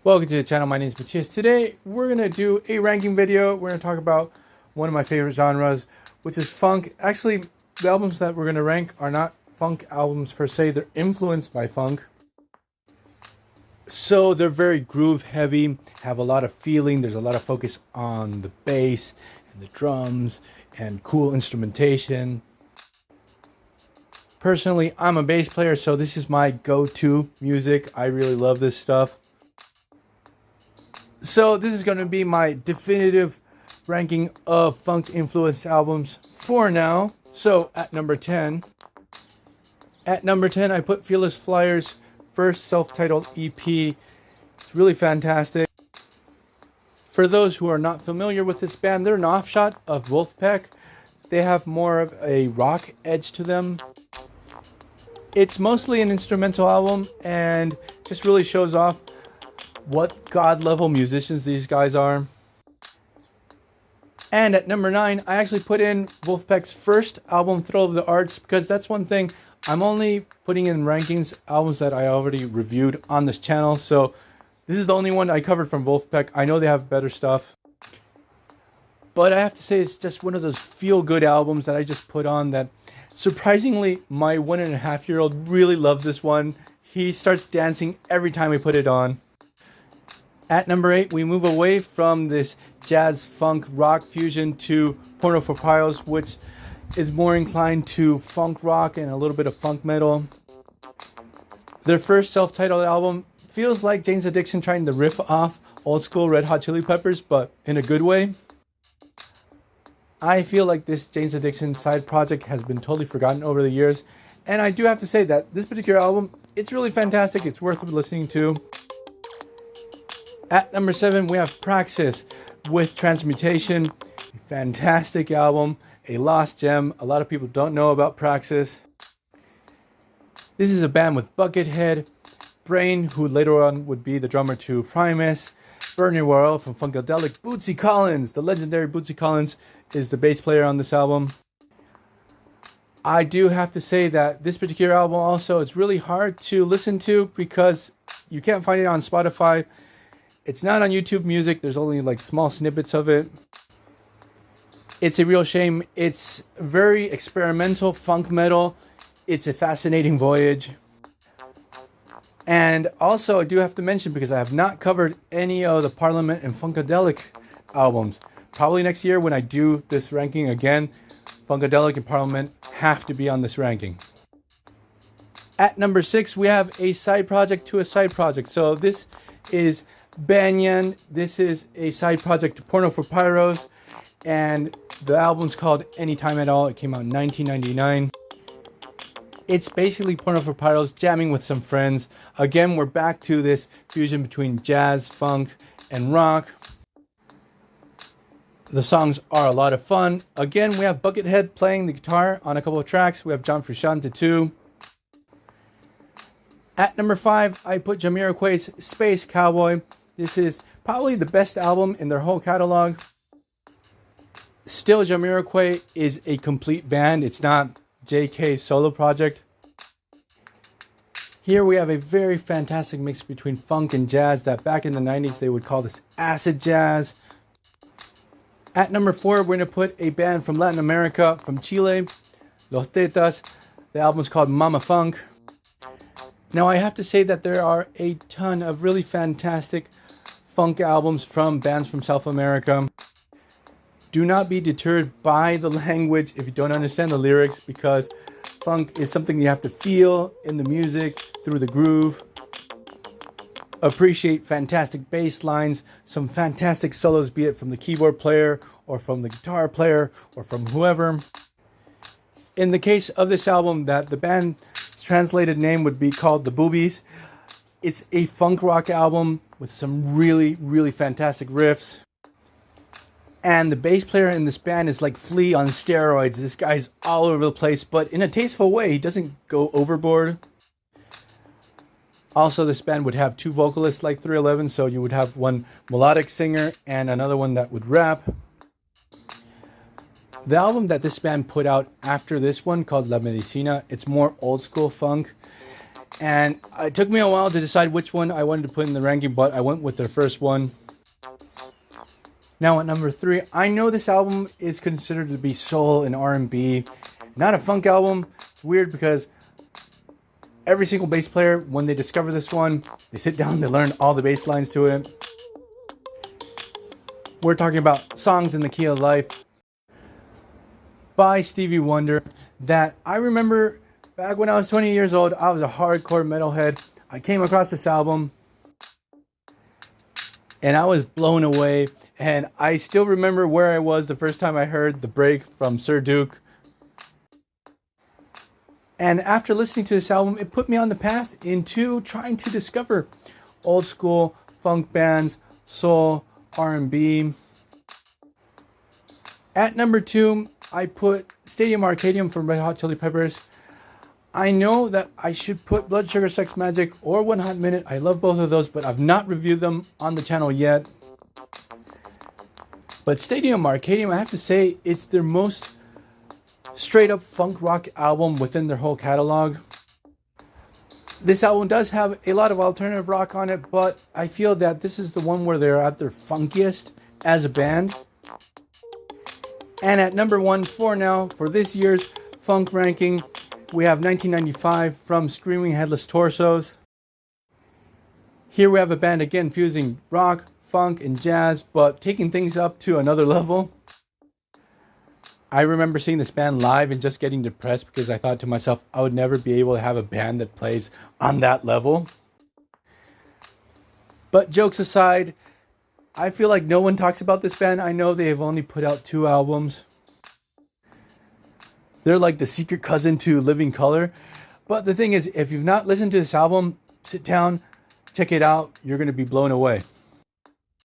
Welcome to the channel. My name is Matthias. Today we're going to do a ranking video. We're going to talk about one of my favorite genres, which is funk. Actually, the albums that we're going to rank are not funk albums per se. They're influenced by funk. So they're very groove heavy, have a lot of feeling. There's a lot of focus on the bass and the drums and cool instrumentation. Personally, I'm a bass player, so this is my go-to music. I really love this stuff. So this is going to be my definitive ranking of funk influenced albums for now. So at number 10, I put Fearless Flyer's first self-titled EP. It's really fantastic. For those who are not familiar with this band, they're an offshoot of Wolfpack. They have more of a rock edge to them. It's mostly an instrumental album and just really shows off what god-level musicians these guys are. And at number 9, I actually put in Wolfpack's first album, Thrill of the Arts, because that's one thing. I'm only putting in rankings albums that I already reviewed on this channel, so this is the only one I covered from Wolfpack. I know they have better stuff, but I have to say it's just one of those feel-good albums that I just put on that, surprisingly, my 1.5-year-old really loves this one. He starts dancing every time I put it on. At number 8, we move away from this jazz, funk, rock fusion to Porno for Pyros, which is more inclined to funk rock and a little bit of funk metal. Their first self-titled album feels like Jane's Addiction trying to riff off old school Red Hot Chili Peppers, but in a good way. I feel like this Jane's Addiction side project has been totally forgotten over the years, and I do have to say that this particular album, it's really fantastic. It's worth listening to. At number 7, we have Praxis with Transmutation. A fantastic album, a lost gem. A lot of people don't know about Praxis. This is a band with Buckethead, Brain, who later on would be the drummer to Primus, Bernie Worrell from Funkadelic, Bootsy Collins, the legendary Bootsy Collins, is the bass player on this album. I do have to say that this particular album also is really hard to listen to because you can't find it on Spotify. It's not on YouTube Music. There's only like small snippets of it. It's a real shame. It's very experimental funk metal. It's a fascinating voyage. And also I do have to mention, because I have not covered any of the Parliament and Funkadelic albums. Probably next year when I do this ranking again, Funkadelic and Parliament have to be on this ranking. At number 6, we have a side project to a side project. So this is Banyan. This is a side project to Porno for Pyros, and the album's called Anytime at All. It came out in 1999. It's basically Porno for Pyros jamming with some friends. Again, we're back to this fusion between jazz, funk, and rock. The songs are a lot of fun. Again, we have Buckethead playing the guitar on a couple of tracks. We have John Frusciante too. At number 5, I put Jamiroquai's Space Cowboy. This is probably the best album in their whole catalog. Still, Jamiroquai is a complete band. It's not JK's solo project. Here we have a very fantastic mix between funk and jazz that back in the 90s they would call this acid jazz. At number 4, we're going to put a band from Latin America, from Chile, Los Tetas. The album's called Mama Funk. Now I have to say that there are a ton of really fantastic funk albums from bands from South America. Do not be deterred by the language if you don't understand the lyrics, because funk is something you have to feel in the music, through the groove. Appreciate fantastic bass lines, some fantastic solos, be it from the keyboard player or from the guitar player or from whoever. In the case of this album, that the band's translated name would be called The Boobies. It's a funk rock album with some really, really fantastic riffs. And the bass player in this band is like Flea on steroids. This guy's all over the place, but in a tasteful way. He doesn't go overboard. Also, this band would have 2 vocalists like 311, so you would have one melodic singer and another one that would rap. The album that this band put out after this one, called La Medicina, it's more old school funk. And it took me a while to decide which one I wanted to put in the ranking, but I went with their first one. Now at number 3, I know this album is considered to be soul and R&B, not a funk album. It's weird because every single bass player, when they discover this one, they sit down, they learn all the bass lines to it. We're talking about Songs in the Key of Life by Stevie Wonder, that I remember back when I was 20 years old. I was a hardcore metalhead. I came across this album and I was blown away. And I still remember where I was the first time I heard The Break from Sir Duke. And after listening to this album, it put me on the path into trying to discover old school funk bands, soul, R&B. At number 2, I put Stadium Arcadium from Red Hot Chili Peppers. I know that I should put Blood Sugar Sex Magic or One Hot Minute. I love both of those, but I've not reviewed them on the channel yet. But Stadium Arcadium, I have to say, it's their most straight up funk rock album within their whole catalog. This album does have a lot of alternative rock on it, but I feel that this is the one where they're at their funkiest as a band. And at number 1 for now, for this year's funk ranking, we have 1995 from Screaming Headless Torsos. Here we have a band again fusing rock, funk, and jazz, but taking things up to another level. I remember seeing this band live and just getting depressed because I thought to myself, I would never be able to have a band that plays on that level. But jokes aside, I feel like no one talks about this band. I know they have only put out 2 albums. They're like the secret cousin to Living Colour. But the thing is, if you've not listened to this album, sit down, check it out. You're going to be blown away.